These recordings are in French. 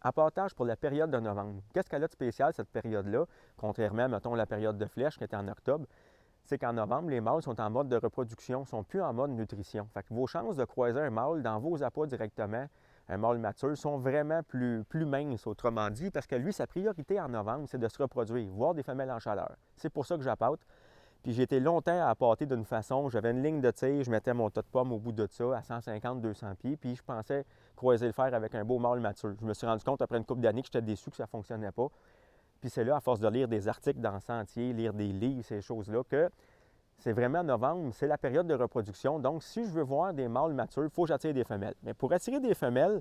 Apportage pour la période de novembre. Qu'est-ce qu'elle a de spécial, cette période-là, contrairement, mettons, à la période de flèche qui était en octobre? C'est qu'en novembre, les mâles sont en mode de reproduction, ne sont plus en mode nutrition. Fait que vos chances de croiser un mâle dans vos appâts directement, un mâle mature, sont vraiment plus minces, autrement dit, parce que lui, sa priorité en novembre, c'est de se reproduire, voir des femelles en chaleur. C'est pour ça que j'appâte. Puis j'ai été longtemps à appâter d'une façon, j'avais une ligne de tir, je mettais mon tas de pommes au bout de ça, à 150-200 pieds, puis je pensais croiser le fer avec un beau mâle mature. Je me suis rendu compte après une couple d'années que j'étais déçu que ça ne fonctionnait pas. Puis c'est là, à force de lire des articles dans Sentier, lire des livres, ces choses-là, que c'est vraiment novembre, c'est la période de reproduction. Donc, si je veux voir des mâles matures, il faut que j'attire des femelles. Mais pour attirer des femelles,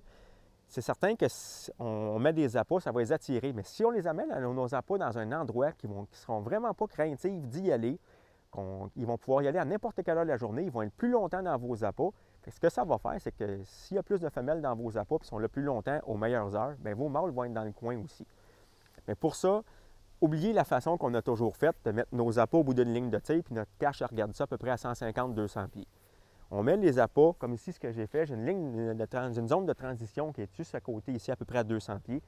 c'est certain que si on met des appâts, ça va les attirer. Mais si on les amène à nos appâts dans un endroit qui ne seront vraiment pas craintifs d'y aller, ils vont pouvoir y aller à n'importe quelle heure de la journée, ils vont être plus longtemps dans vos appâts. Ce que ça va faire, c'est que s'il y a plus de femelles dans vos appâts qui sont là plus longtemps aux meilleures heures, bien, vos mâles vont être dans le coin aussi. Mais pour ça, oubliez la façon qu'on a toujours faite de mettre nos appâts au bout d'une ligne de tir, puis notre cache, regarde ça, à peu près à 150-200 pieds. On met les appâts, comme ici, ce que j'ai fait, j'ai une zone de transition qui est juste à côté, ici, à peu près à 200 pieds.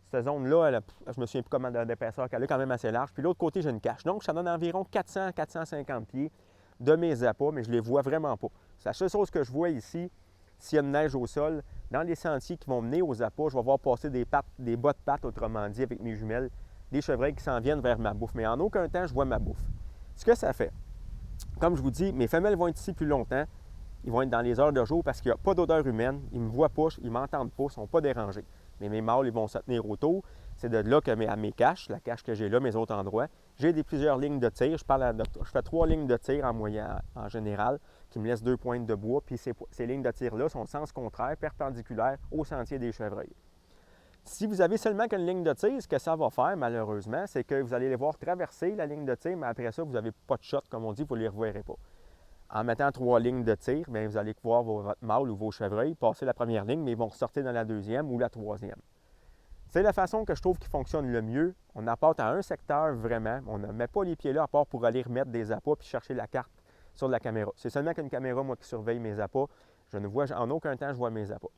Cette zone-là, je me souviens plus comment d'épaisseur qu'elle est quand même assez large. Puis l'autre côté, j'ai une cache. Donc, ça donne environ 400-450 pieds de mes appâts, mais je ne les vois vraiment pas. C'est la seule chose que je vois ici, s'il y a de neige au sol, dans les sentiers qui vont mener aux appâts, je vais voir passer des bas de pattes, autrement dit, avec mes jumelles, des chevreuils qui s'en viennent vers ma bouffe. Mais en aucun temps, je vois ma bouffe. Ce que ça fait, comme je vous dis, mes femelles vont être ici plus longtemps. Ils vont être dans les heures de jour parce qu'il n'y a pas d'odeur humaine. Ils ne me voient pas, ils ne m'entendent pas, ils ne sont pas dérangés. Mais mes mâles, ils vont se tenir autour. C'est de là que mes caches, la cache que j'ai là, mes autres endroits, j'ai plusieurs lignes de tir. Je fais 3 lignes de tir en moyenne, en général, qui me laissent 2 pointes de bois. Puis ces lignes de tir-là sont sens contraire, perpendiculaires au sentier des chevreuils. Si vous avez seulement qu'une ligne de tir, ce que ça va faire, malheureusement, c'est que vous allez les voir traverser la ligne de tir, mais après ça, vous n'avez pas de shot, comme on dit, vous ne les reverrez pas. En mettant 3 lignes de tir, bien, vous allez voir votre mâle ou vos chevreuils passer la première ligne, mais ils vont ressortir dans la deuxième ou la troisième. C'est la façon que je trouve qui fonctionne le mieux. On apporte à un secteur vraiment. On ne met pas les pieds là à part pour aller remettre des appâts puis chercher la carte sur la caméra. C'est seulement qu'une caméra, moi, qui surveille mes appâts. Je ne vois en aucun temps, je vois mes appâts.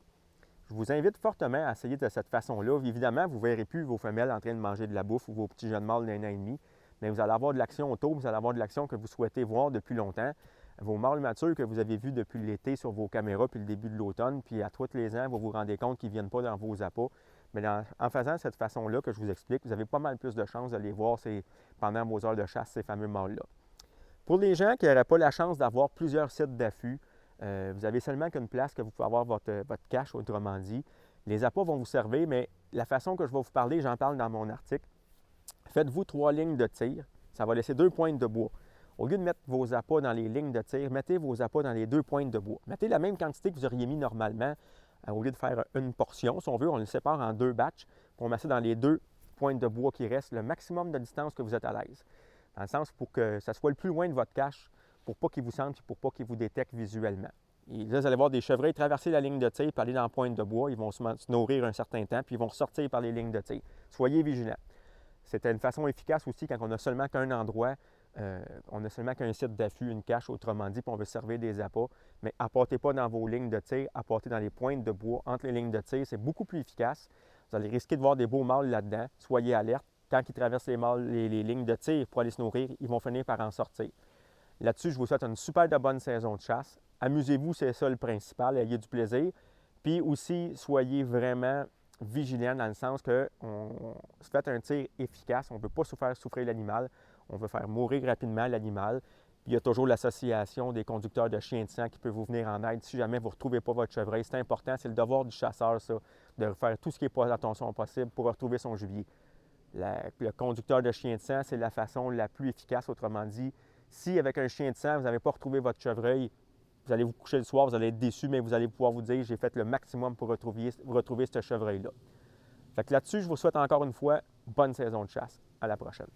Je vous invite fortement à essayer de cette façon-là. Évidemment, vous ne verrez plus vos femelles en train de manger de la bouffe ou vos petits jeunes mâles d'un an et demi, mais vous allez avoir de l'action autour, vous allez avoir de l'action que vous souhaitez voir depuis longtemps. Vos mâles matures que vous avez vus depuis l'été sur vos caméras puis le début de l'automne, puis à tous les ans, vous vous rendez compte qu'ils ne viennent pas dans vos appâts. Mais en faisant cette façon-là que je vous explique, vous avez pas mal plus de chances de les voir pendant vos heures de chasse, ces fameux mâles-là. Pour les gens qui n'auraient pas la chance d'avoir plusieurs sites d'affût, vous avez seulement qu'une place que vous pouvez avoir votre cache, autrement dit. Les appâts vont vous servir, mais la façon que je vais vous parler, j'en parle dans mon article. Faites-vous 3 lignes de tir. Ça va laisser 2 pointes de bois. Au lieu de mettre vos appâts dans les lignes de tir, mettez vos appâts dans les 2 pointes de bois. Mettez la même quantité que vous auriez mis normalement. Au lieu de faire une portion, si on veut, on le sépare en 2 batchs. Puis on met ça dans les 2 pointes de bois qui restent, le maximum de distance que vous êtes à l'aise. Dans le sens pour que ça soit le plus loin de votre cache, pour pas qu'ils vous sentent et pour pas qu'ils vous détectent visuellement. Et là, vous allez voir des chevreuils traverser la ligne de tir puis aller dans la pointe de bois. Ils vont se nourrir un certain temps, puis ils vont ressortir par les lignes de tir. Soyez vigilants. C'était une façon efficace aussi quand on n'a seulement qu'un endroit, on n'a seulement qu'un site d'affût, une cache, autrement dit, puis on veut servir des appâts. Mais apportez pas dans vos lignes de tir, apportez dans les pointes de bois entre les lignes de tir. C'est beaucoup plus efficace. Vous allez risquer de voir des beaux mâles là-dedans. Soyez alerte. Quand ils traversent les lignes de tir pour aller se nourrir, ils vont finir par en sortir. Là-dessus, je vous souhaite une super de bonne saison de chasse. Amusez-vous, c'est ça le principal, ayez du plaisir. Puis aussi, soyez vraiment vigilants dans le sens que faites un tir efficace. On ne veut pas faire souffrir l'animal. On veut faire mourir rapidement l'animal. Puis il y a toujours l'association des conducteurs de chiens de sang qui peut vous venir en aide si jamais vous ne retrouvez pas votre chevreuil. C'est important, c'est le devoir du chasseur, ça, de faire tout ce qui est pas attention possible pour retrouver son gibier. Le conducteur de chien de sang, c'est la façon la plus efficace, autrement dit. Si avec un chien de sang, vous n'avez pas retrouvé votre chevreuil, vous allez vous coucher le soir, vous allez être déçu, mais vous allez pouvoir vous dire, j'ai fait le maximum pour retrouver ce chevreuil-là. Fait que là-dessus, je vous souhaite encore une fois bonne saison de chasse. À la prochaine.